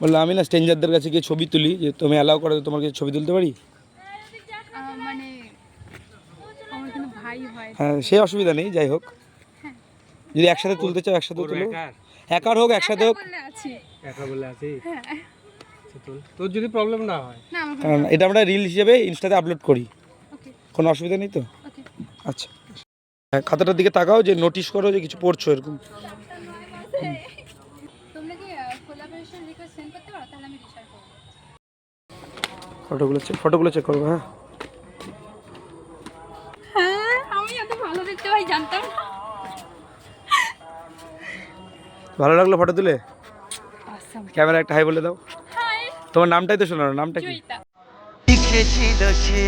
বললো আমি না স্ট্রেঞ্জারদের কাছে গিয়ে ছবি তুলি, যে তুমি অ্যালাউ করো তোমার কাছে ছবি তুলতে পারি? মানে আমার কিন্তু ভাই হয়। হ্যাঁ সে অসুবিধা নেই, যাই হোক যদি একসাথে তুলতে চাও একসাথে তুলো, একার হোক একসাথে হোক। বলে আছি। একা বলে আছি। হ্যাঁ। তোর যদি প্রবলেম না হয়। না আমার কারণ এটা আমরা রিল হিসেবে ইনস্টাতে আপলোড করি, ওকে কোনো অসুবিধা নেই তো? ওকে। আচ্ছা হ্যাঁ, খাতাটার দিকে তাকাও, যে নোটিশ করো যে কিছু পড়ছো এরকম। তোমরা কি কোলাবোরেশন রিকোয়েস্ট সেন্ড করতে পারো, তাহলে আমি রিশার করব। ফটোগুলো চেক করবো। হ্যাঁ হ্যাঁ আমি এত ভালো দেখতে ভাই জানতাম না। ভালো লাগলো ফটো তুলে? awesome ক্যামেরা একটা হাই বলে দাও। হাই তোমার নামটাই তো শোনানো, নামটা কি? জয়িতা। লিখেছিল সে